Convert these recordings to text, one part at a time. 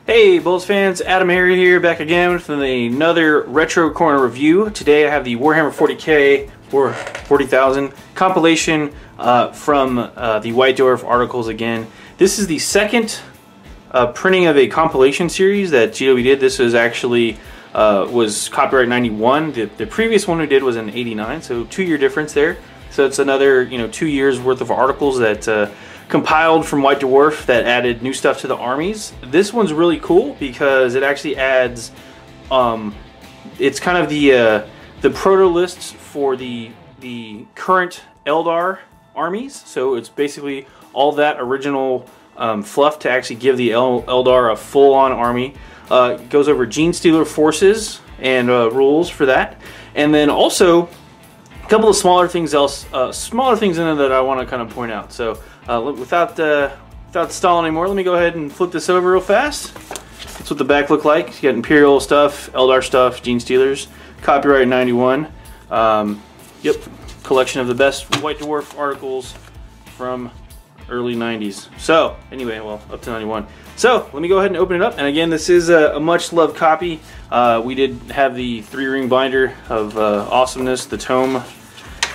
Hey BoLS fans, AdamHarry here, back again with another Retro Corner review. Today I have the Warhammer 40k or 40,000 compilation from the White Dwarf articles again. This is the second printing of a compilation series that GW did. This was actually was copyright 91. The previous one we did was in 89, so 2-year difference there. So it's another 2 years worth of articles that compiled from White Dwarf that added new stuff to the armies. This one's really cool because it actually adds, it's kind of the proto lists for the current Eldar armies. So it's basically all that original fluff to actually give the Eldar a full-on army. It goes over Gene Stealer forces and rules for that, and then also a couple of smaller things in there that I want to kind of point out. So without stalling anymore, let me go ahead and flip this over real fast. That's what the back looked like. You got Imperial stuff, Eldar stuff, Gene Stealers, copyright 91. Yep, collection of the best White Dwarf articles from early 90s. So anyway, well, up to 91. So let me go ahead and open it up. And again, this is a much loved copy. We did have the 3-ring binder of awesomeness, the tome.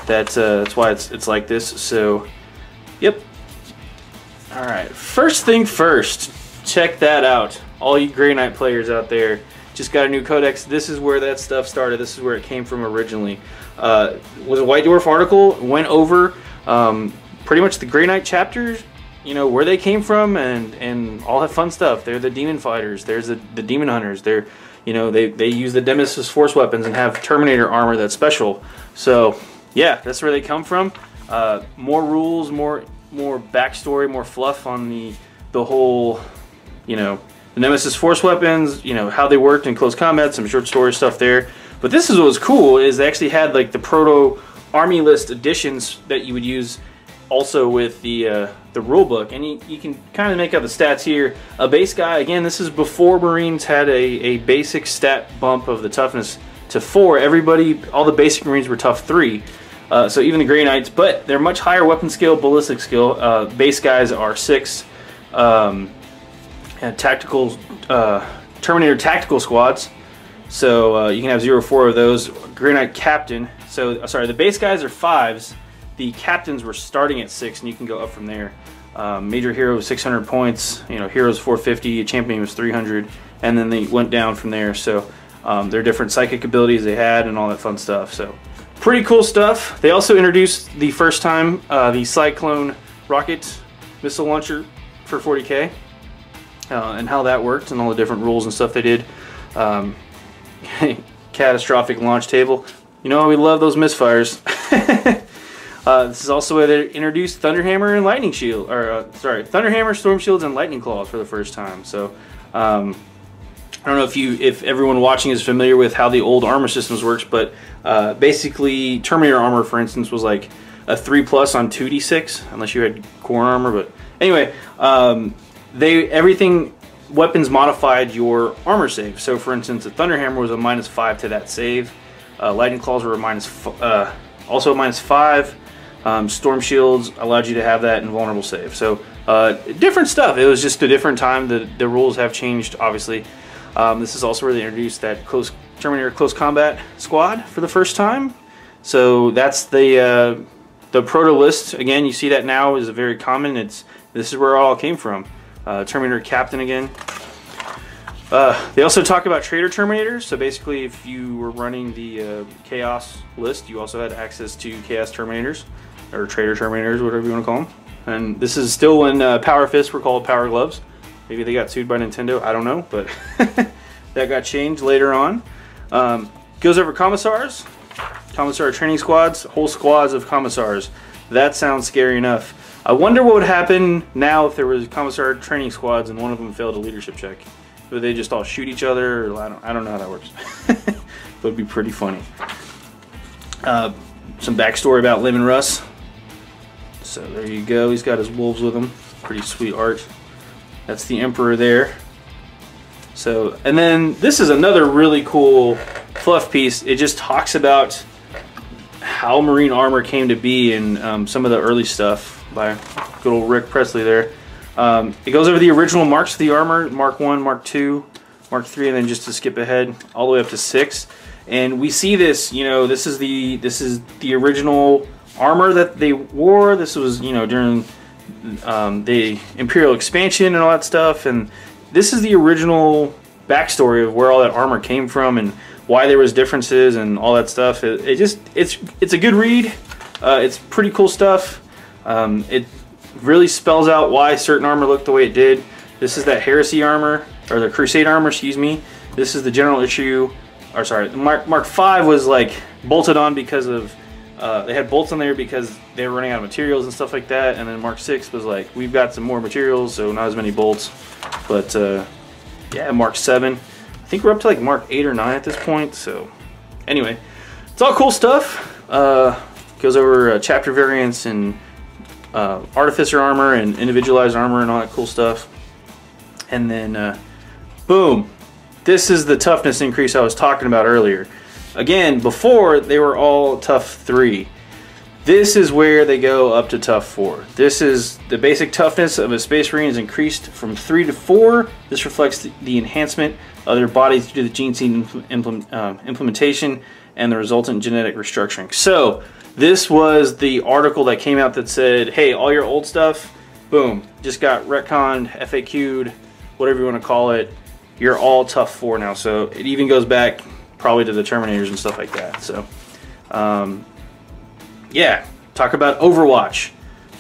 That's why it's like this. So yep. All right, first thing first, check that out. All you Grey Knight players out there, just got a new codex. This is where that stuff started. This is where it came from originally. Was a White Dwarf article, went over pretty much the Grey Knight chapters, where they came from, and all that fun stuff. They're the demon fighters. There's the demon hunters. They're, they use the Nemesis force weapons and have Terminator armor that's special. So yeah, that's where they come from. More rules, more backstory, more fluff on the whole, the Nemesis force weapons, how they worked in close combat, some short story stuff there. But this is what was cool, is they actually had like the proto army list additions that you would use also with the rule book, and you can kind of make out the stats here. A base guy, again, this is before Marines had a basic stat bump of the toughness to 4. All the basic Marines were tough 3. So even the Grey Knights, but they're much higher weapon skill, ballistic skill. Base guys are 6. And tactical Terminator tactical squads. So you can have 0 or 4 of those. Grey Knight captain. So sorry, the base guys are 5s. The captains were starting at 6, and you can go up from there. Major hero was 600 points. Heroes 450. A champion was 300, and then they went down from there. So there are different psychic abilities they had, and all that fun stuff. So pretty cool stuff. They also introduced the first time the Cyclone rocket missile launcher for 40k, and how that worked, and all the different rules and stuff they did. Catastrophic launch table. We love those misfires. This is also where they introduced Thunderhammer and Lightning Shield, or Thunderhammer, Storm Shields, and Lightning Claws for the first time. So I don't know if everyone watching is familiar with how the old armor systems works, but basically Terminator armor, for instance, was like a 3+ on 2d6, unless you had core armor. But anyway, weapons modified your armor save. So for instance, the Thunderhammer was a -5 to that save. Lightning Claws were also a -5. Storm Shields allowed you to have that invulnerable save. So different stuff. It was just a different time. The rules have changed, obviously. This is also where they introduced that Terminator close combat squad for the first time. So that's the proto list. Again, you see that now is very common. This is where it all came from. Terminator captain again. They also talk about Traitor Terminators. So basically, if you were running the Chaos list, you also had access to Chaos Terminators, or Traitor Terminators, whatever you want to call them. And this is still when Power Fists were called Power Gloves. Maybe they got sued by Nintendo, I don't know, but that got changed later on. Goes over Commissars, Commissar training squads, whole squads of Commissars. That sounds scary enough. I wonder what would happen now if there was Commissar training squads and one of them failed a leadership check. Would they just all shoot each other? Or I don't know how that works. But it'd be pretty funny. Some backstory about Lim and Russ. So there you go. He's got his wolves with him. Pretty sweet art. That's the Emperor there. So, and then this is another really cool fluff piece. It just talks about how Marine armor came to be and some of the early stuff by good old Rick Presley there. It goes over the original marks of the armor, Mark 1, Mark 2, Mark 3, and then just to skip ahead all the way up to 6. And we see this, you know, this is the original armor that they wore. This was, you know, during the Imperial expansion and all that stuff, and this is the original backstory of where all that armor came from and why there was differences and all that stuff. It's a good read. It's pretty cool stuff. It really spells out why certain armor looked the way it did. This is that Heresy armor, or the Crusade armor, excuse me. This is the general issue, or sorry, Mark 5 was like bolted on because of they had bolts on there because they were running out of materials and stuff like that. And then Mark 6 was like, we've got some more materials, so not as many bolts. But yeah, Mark 7. I think we're up to like Mark 8 or 9 at this point. So anyway, it's all cool stuff. Goes over chapter variants and artificer armor and individualized armor and all that cool stuff. And then boom, this is the toughness increase I was talking about earlier. Again, before they were all tough 3. This is where they go up to tough 4. This is the basic toughness of a Space Marine is increased from 3 to 4. This reflects the enhancement of their bodies due to the gene seed implementation and the resultant genetic restructuring. So this was the article that came out that said, hey, all your old stuff, boom, just got retconned, FAQ'd, whatever you want to call it. You're all tough 4 now. So it even goes back probably to the Terminators and stuff like that. So yeah, talk about Overwatch.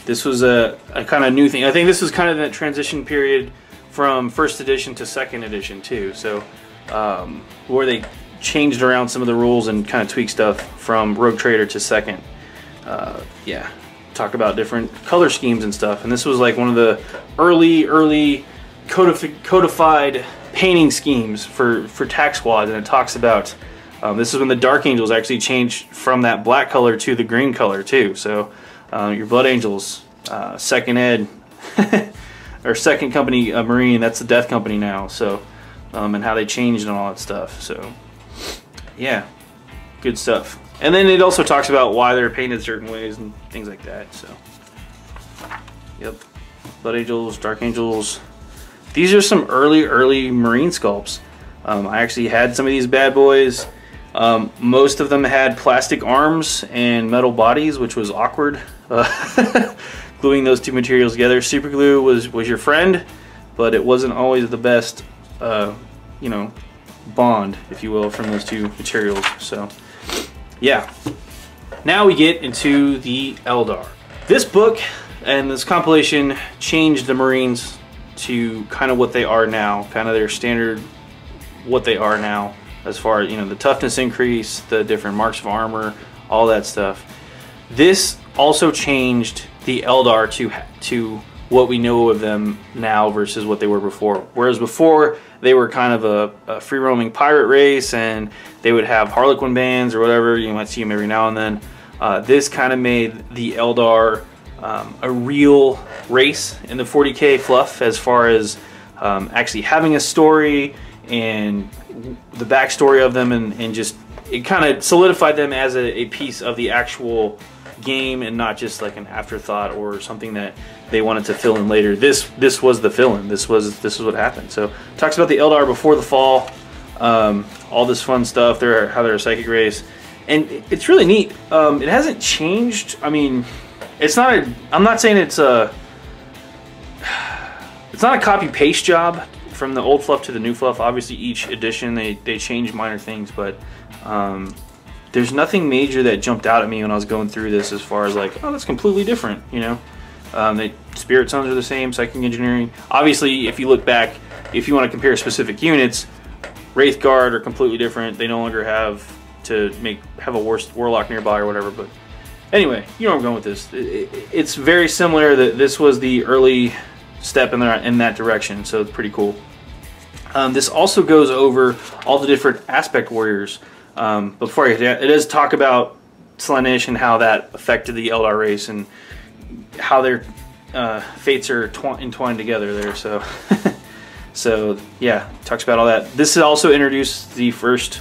This was a kind of new thing. I think this was kind of that transition period from first edition to second edition too. So where they changed around some of the rules and kind of tweaked stuff from Rogue Trader to second. Yeah, talk about different color schemes and stuff. And this was like one of the early codified painting schemes for tac squads, and it talks about this is when the Dark Angels actually changed from that black color to the green color too. So your Blood Angels, second ed or second company Marine, that's the Death Company now. So and how they changed and all that stuff. So yeah, good stuff. And then it also talks about why they're painted certain ways and things like that. So yep, Blood Angels, Dark Angels. These are some early Marine sculpts. I actually had some of these bad boys. Most of them had plastic arms and metal bodies, which was awkward. Gluing those two materials together. Super glue was your friend, but it wasn't always the best, you know, bond, if you will, from those two materials. So, yeah. Now we get into the Eldar. This book and this compilation changed the Marines to kind of what they are now, kind of their standard, what they are now, as far as, you know, the toughness increase, the different marks of armor, all that stuff. This also changed the Eldar to what we know of them now versus what they were before. Whereas before, they were kind of a free-roaming pirate race, and they would have Harlequin bands or whatever. You might see them every now and then. This kind of made the Eldar a real race in the 40K fluff, as far as actually having a story and the backstory of them, and just it kind of solidified them as a piece of the actual game and not just like an afterthought or something that they wanted to fill in later. This was the fill-in. This was what happened. So talks about the Eldar before the fall, all this fun stuff. How they're a psychic race, and it's really neat. It hasn't changed. I mean, it's not a, I'm not saying it's not a copy-paste job from the old fluff to the new fluff. Obviously each edition they change minor things, but there's nothing major that jumped out at me when I was going through this as far as like, oh, that's completely different, you know. Spirit Sons are the same, Psychic Engineering. Obviously, if you look back, if you want to compare specific units, Wraith Guard are completely different. They no longer have to have a Warlock nearby or whatever, but anyway, you know where I'm going with this. It's very similar. That this was the early step in that direction, so it's pretty cool. This also goes over all the different aspect warriors. Before I get to that, it does talk about Slaanesh and how that affected the Eldar race and how their fates are entwined together there. So, so yeah, talks about all that. This also introduced the first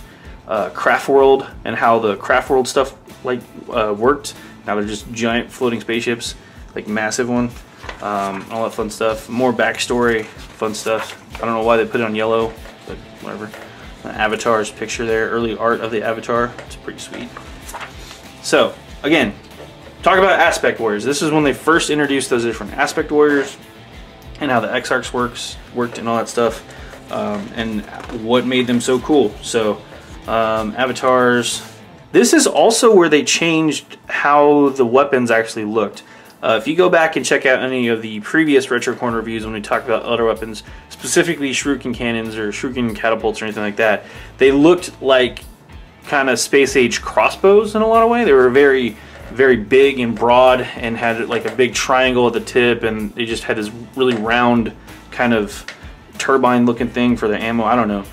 craft world and how the craft world stuff worked. Now they're just giant floating spaceships, like massive one. all that fun stuff. More backstory, fun stuff. I don't know why they put it on yellow, but whatever. Avatar's picture there, early art of the Avatar. It's pretty sweet. So, again, talk about aspect warriors. This is when they first introduced those different aspect warriors and how the Exarchs worked and all that stuff, and what made them so cool. So, avatars. This is also where they changed how the weapons actually looked. If you go back and check out any of the previous Retro Corner reviews when we talked about Eldar weapons, specifically Shuriken cannons or Shuriken catapults or anything like that, they looked like kind of space age crossbows in a lot of ways. They were very, very big and broad and had like a big triangle at the tip, and they just had this really round kind of turbine looking thing for the ammo. I don't know.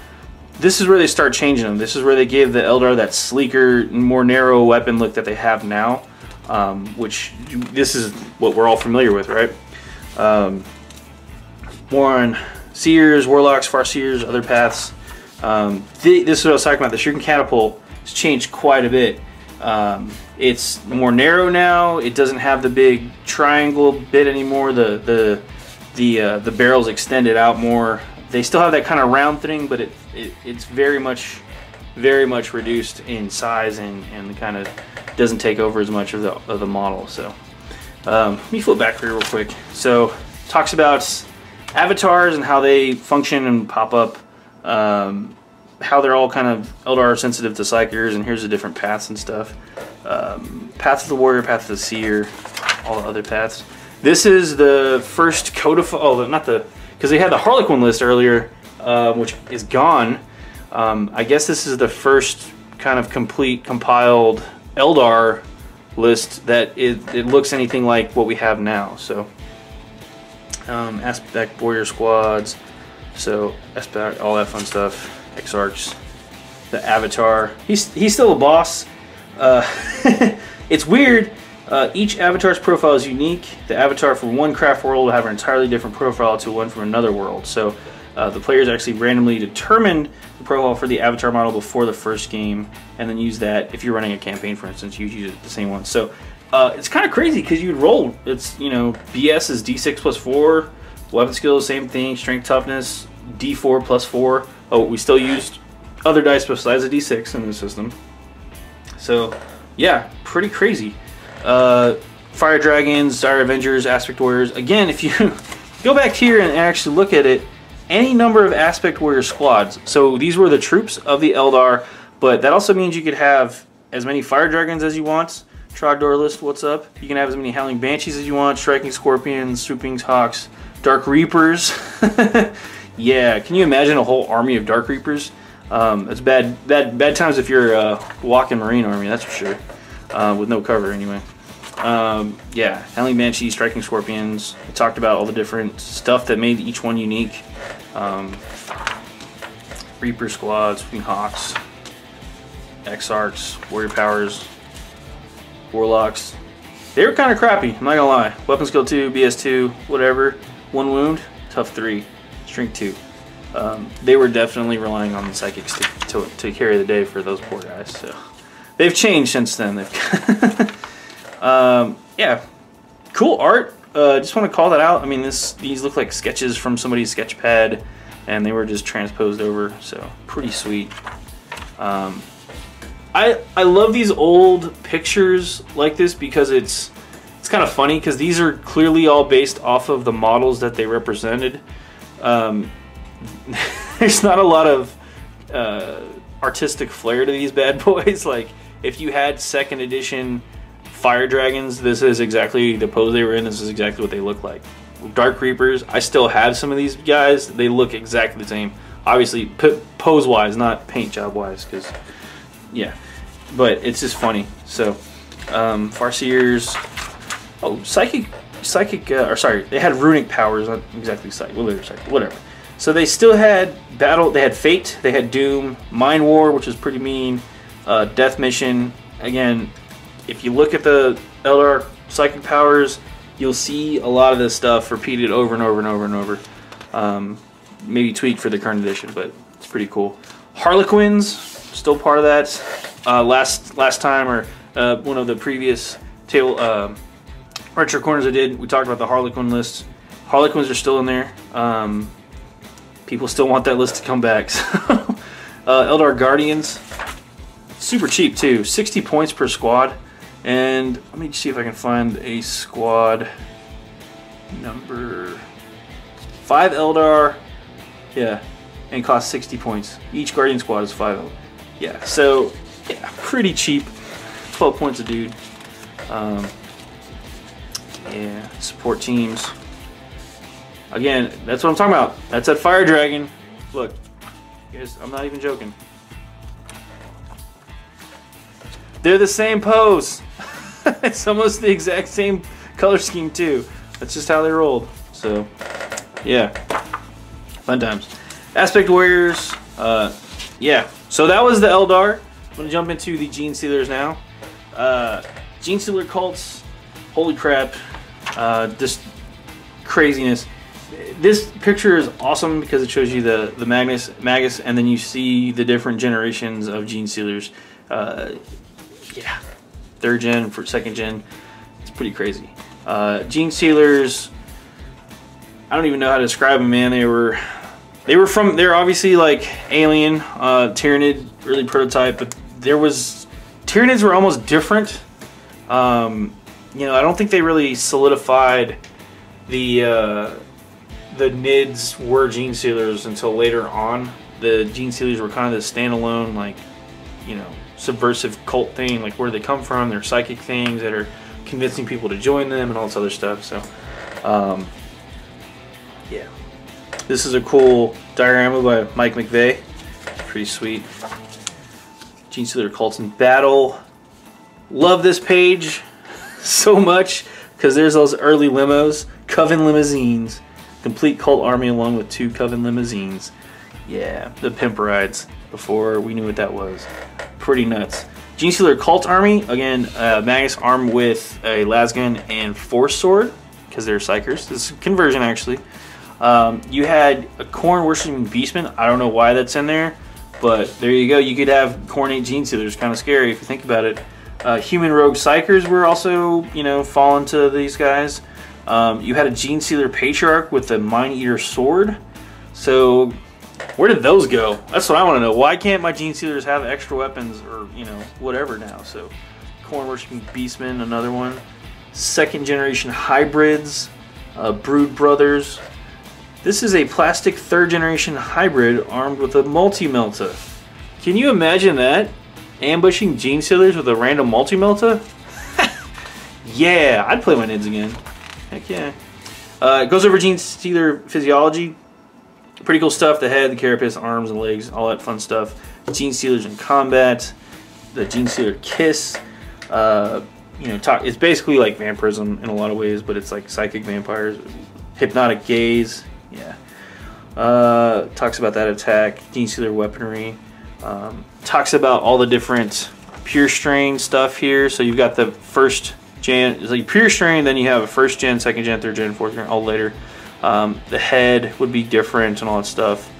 This is where they start changing them. This is where they gave the Eldar that sleeker, more narrow weapon look that they have now, which this is what we're all familiar with, right? More on Seers, Warlocks, Farseers, other paths. This is what I was talking about. The Shuriken catapult has changed quite a bit. It's more narrow now. It doesn't have the big triangle bit anymore. The barrel's extended out more. They still have that kind of round thing, but it's very much reduced in size and kind of doesn't take over as much of the model. So let me flip back here real quick. So talks about avatars and how they function and pop up, how they're all kind of Eldar sensitive to Psychers, and here's the different paths and stuff. Path of the Warrior, Path of the Seer, all the other paths. This is the first codified, oh, not the, because they had the Harlequin list earlier, which is gone. I guess this is the first kind of complete compiled Eldar list that it looks anything like what we have now. So aspect warrior squads, so aspect, all that fun stuff. Exarchs, the Avatar. He's still a boss. It's weird. Each avatar's profile is unique. The avatar from one craft world will have an entirely different profile to one from another world. So the players actually randomly determined the profile for the avatar model before the first game, and then use that if you're running a campaign, for instance. You use the same one. So it's kind of crazy because you'd roll. It's, you know, BS is D6 plus 4, weapon skills same thing, strength, toughness D4 plus 4. Oh, we still used other dice besides the D6 in the system. So yeah, pretty crazy. Fire Dragons, Dire Avengers, Aspect Warriors. Again, if you go back here and actually look at it, any number of Aspect Warrior squads. So these were the troops of the Eldar, but that also means you could have as many Fire Dragons as you want. Trogdor list, what's up? You can have as many Howling Banshees as you want, Striking Scorpions, Swooping Hawks, Dark Reapers. Yeah, can you imagine a whole army of Dark Reapers? It's bad times if you're a walking Marine army, that's for sure. With no cover anyway. Yeah, Howling Banshees, Striking Scorpions. We talked about all the different stuff that made each one unique. Reaper squads, Swooping Hawks, Exarchs, Warrior Powers, Warlocks. They were kind of crappy, I'm not gonna lie. Weapon skill 2, BS 2, whatever. 1 wound, tough 3, strength 2. They were definitely relying on the psychics to carry the day for those poor guys. So they've changed since then. Yeah, cool art. Just want to call that out. I mean, these look like sketches from somebody's sketch pad, and they were just transposed over. So pretty sweet. I love these old pictures like this because it's kind of funny because these are clearly all based off of the models that they represented. There's not a lot of artistic flair to these bad boys. Like if you had 2nd edition Fire Dragons, this is exactly the pose they were in. This is exactly what they look like. Dark Reapers, I still have some of these guys. They look exactly the same. Obviously, pose wise, not paint job wise, because yeah. But it's just funny. So, Farseers. Oh, psychic. Or sorry, they had runic powers, not exactly psychic. Whatever. So they still had battle. They had fate. They had doom, mind war, which is pretty mean. Death mission. Again, if you look at the Eldar psychic powers, you'll see a lot of this stuff repeated over and over and over and over. Maybe tweaked for the current edition, but it's pretty cool. Harlequins, still part of that. Last time, or one of the previous Retro retro corners I did, we talked about the Harlequin list. Harlequins are still in there. People still want that list to come back. So, Eldar Guardians, super cheap too, 60 points per squad. And let me see if I can find a squad number 5 Eldar. Yeah, and costs 60 points. Each Guardian squad is 5 Eldar. Yeah, so yeah, pretty cheap. 12 points a dude. Yeah, support teams. Again, that's what I'm talking about. That's that Fire Dragon. Look, guys, I'm not even joking. They're the same pose. It's almost the exact same color scheme too. That's just how they rolled. So, yeah, fun times. Aspect Warriors. Yeah. So that was the Eldar. I'm gonna jump into the Gene Stealers now. Gene Stealer cults. Holy crap! Just craziness. This picture is awesome because it shows you the Magus, and then you see the different generations of Gene Stealers. Yeah, 3rd gen, 2nd gen. It's pretty crazy. Gene Stealers, I don't even know how to describe them, man. They're obviously like alien, Tyranid, early prototype, but Tyranids were almost different. You know, I don't think they really solidified the Nids were Gene Stealers until later on. The Gene Stealers were kind of the standalone, like, you know, subversive cult thing, like where they come from, they're psychic things that are convincing people to join them and all this other stuff. So, yeah. This is a cool diorama by Mike McVeigh. Pretty sweet. Gene Stealer cults in battle. Love this page so much because there's those early limos. Coven limousines. Complete cult army along with 2 Coven limousines. Yeah, the pimp rides before we knew what that was. Pretty nuts. Gene Stealer cult army. Again, Magus armed with a lasgun and force sword because they're psychers. This is a conversion actually. You had a Khorne worshipping beastman. I don't know why that's in there, but there you go. You could have Khornate Gene Stealers. Kind of scary if you think about it. Human rogue psychers were also, you know, fallen to these guys. You had a Gene Stealer patriarch with a Mind Eater sword. So where did those go? That's what I want to know. Why can't my Gene Stealers have extra weapons or, you know, whatever now? So Khorne worshipping beastman, another one. 2nd generation hybrids, Brood Brothers. This is a plastic 3rd generation hybrid armed with a multi-melta. Can you imagine that? Ambushing Gene Stealers with a random multi-melta? Yeah, I'd play my Nids again. Heck yeah. It goes over Gene Stealer physiology. Pretty cool stuff. The head, the carapace, arms and legs, all that fun stuff. Gene Stealers in combat. The Gene Stealer kiss. You know, it's basically like vampirism in a lot of ways, but it's like psychic vampires. Hypnotic gaze. Yeah. Talks about that attack. Gene Stealer weaponry. Talks about all the different pure strain stuff here. So you've got the 1st gen, it's like pure strain, then you have a 1st gen, 2nd gen, 3rd gen, 4th gen, all later. The head would be different and all that stuff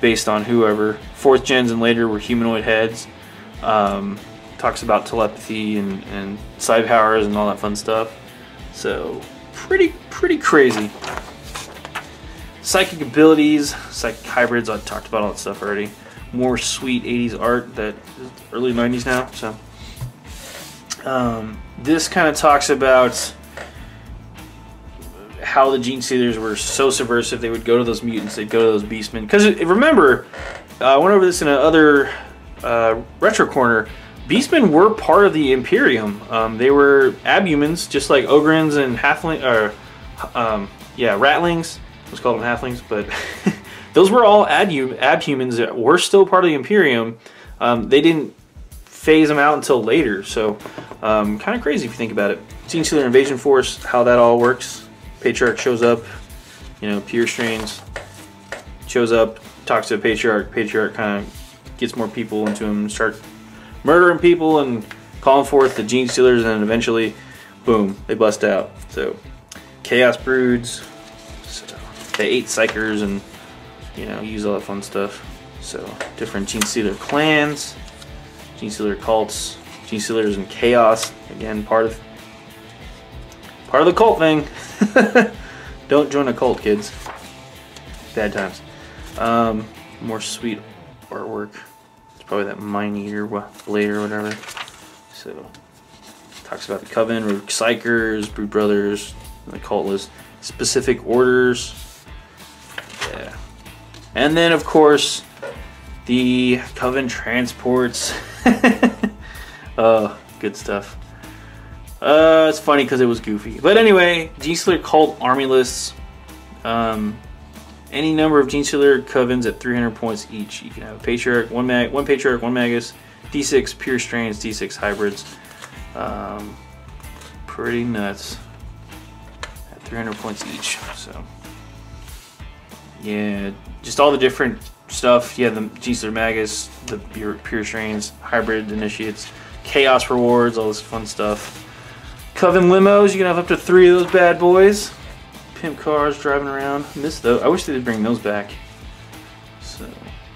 based on whoever. 4th gens and later were humanoid heads. Talks about telepathy and psi powers and all that fun stuff. So pretty crazy. Psychic abilities, psychic hybrids, I talked about all that stuff already. More sweet 80s art that is early 90s now. So this kind of talks about how the Gene Stealers were so subversive. They would go to those mutants, they'd go to those beastmen. Because remember, I went over this in another retro corner. Beastmen were part of the Imperium. They were abhumans, just like Ogrins and halfling, or yeah, ratlings. Let's call them halflings, but those were all abhumans that were still part of the Imperium. They didn't phase them out until later, so kind of crazy if you think about it. Gene Stealer Invasion Force, how that all works. Patriarch shows up, you know, pure strains, shows up, talks to a Patriarch. Patriarch kind of gets more people into him, start murdering people and calling forth the Gene Stealers, and then eventually, boom, they bust out. So, Chaos Broods, so they ate Psychers and, you know, use all that fun stuff. So, different Gene Stealer clans, Gene Stealer cults, Gene Stealers and Chaos, again, part of Part of the cult thing. Don't join a cult, kids. Bad times. More sweet artwork. It's probably that Mind Eater blade or whatever. So, talks about the Coven, Rogue Psychers, Brood Brothers, the cult list, specific orders. Yeah. And then, of course, the Coven transports. Oh, good stuff. It's funny because it was goofy. But anyway, Genestealer cult army lists. Any number of Genestealer covens at 300 points each. You can have a Patriarch, one Patriarch, one Magus, D6 pure strains, D6 hybrids. Pretty nuts. At 300 points each. So, yeah, just all the different stuff. You have the Genestealer Magus, the pure strains, hybrid initiates, chaos rewards, all this fun stuff. Coven limos, you can have up to 3 of those bad boys. Pimp cars driving around. Miss those. I wish they'd bring those back. So,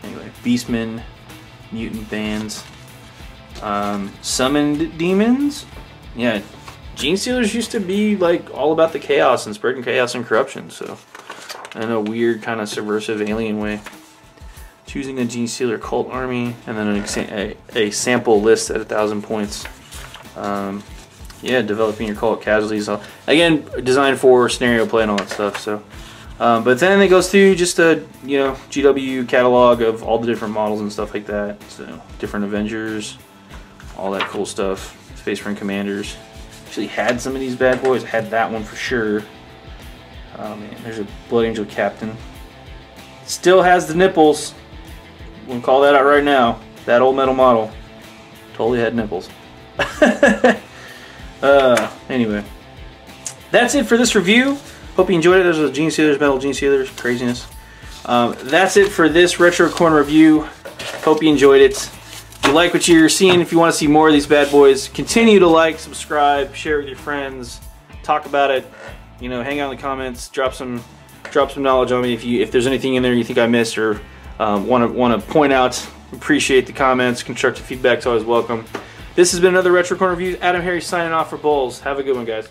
anyway, Beastmen, mutant bands, summoned demons. Yeah, Genestealers used to be like all about the chaos and spreading chaos and corruption. So, in a weird kind of subversive alien way. Choosing a Genestealer cult army, and then a sample list at 1,000 points. Yeah, developing your cult casualties. Again, designed for scenario play and all that stuff. So, but then it goes through just a GW catalog of all the different models and stuff like that. So different Avengers, all that cool stuff. Space Marine commanders. Actually had some of these bad boys. I had that one for sure. Oh man, there's a Blood Angel captain. Still has the nipples. We'll call that out right now. That old metal model totally had nipples. Anyway, that's it for this review. Hope you enjoyed it. There's a Genestealers, metal Genestealers, craziness. That's it for this Retro Corner review. Hope you enjoyed it. If you like what you're seeing, if you want to see more of these bad boys, continue to like, subscribe, share with your friends, talk about it. Hang out in the comments, drop some knowledge on me if there's anything in there you think I missed or want to point out. Appreciate the comments. Constructive feedback is always welcome. This has been another Retro Corner review. AdamHarry signing off for BoLS. Have a good one, guys.